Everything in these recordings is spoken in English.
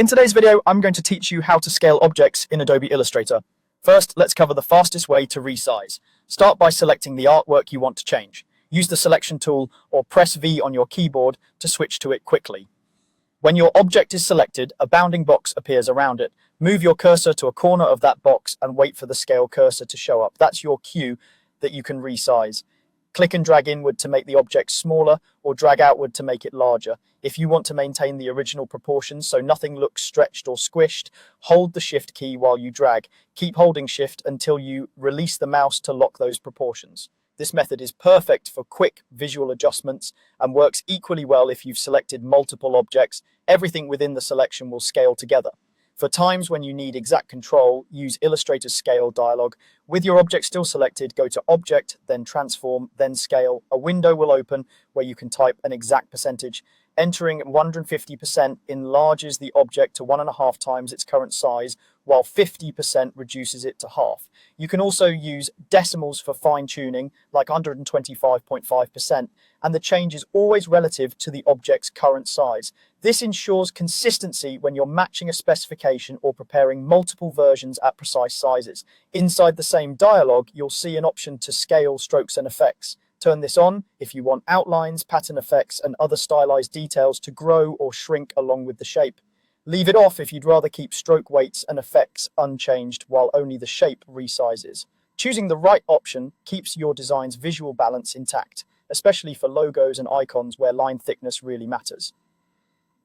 In today's video, I'm going to teach you how to scale objects in Adobe Illustrator. First, let's cover the fastest way to resize. Start by selecting the artwork you want to change. Use the selection tool or press V on your keyboard to switch to it quickly. When your object is selected, a bounding box appears around it. Move your cursor to a corner of that box and wait for the scale cursor to show up. That's your cue that you can resize. Click and drag inward to make the object smaller or drag outward to make it larger. If you want to maintain the original proportions so nothing looks stretched or squished, hold the Shift key while you drag. Keep holding Shift until you release the mouse to lock those proportions. This method is perfect for quick visual adjustments and works equally well if you've selected multiple objects. Everything within the selection will scale together. For times when you need exact control, use Illustrator's Scale dialog. With your object still selected, go to Object, then Transform, then Scale. A window will open where you can type an exact percentage. Entering 150% enlarges the object to 1.5 times its current size, while 50% reduces it to half. You can also use decimals for fine-tuning, like 125.5%, and the change is always relative to the object's current size. This ensures consistency when you're matching a specification or preparing multiple versions at precise sizes. Inside the same dialog, you'll see an option to scale strokes and effects. Turn this on if you want outlines, pattern effects, and other stylized details to grow or shrink along with the shape. Leave it off if you'd rather keep stroke weights and effects unchanged while only the shape resizes. Choosing the right option keeps your design's visual balance intact, especially for logos and icons where line thickness really matters.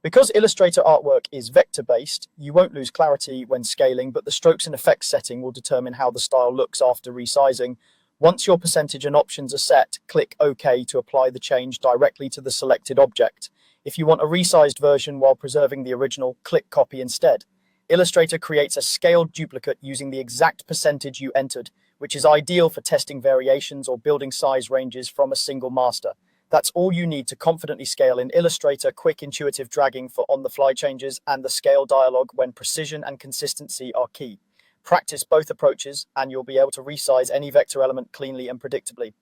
Because Illustrator artwork is vector-based, you won't lose clarity when scaling, but the strokes and effects setting will determine how the style looks after resizing. Once your percentage and options are set, click OK to apply the change directly to the selected object. If you want a resized version while preserving the original, click Copy instead. Illustrator creates a scaled duplicate using the exact percentage you entered, which is ideal for testing variations or building size ranges from a single master. That's all you need to confidently scale in Illustrator: quick, intuitive dragging for on-the-fly changes and the scale dialog when precision and consistency are key. Practice both approaches and you'll be able to resize any vector element cleanly and predictably.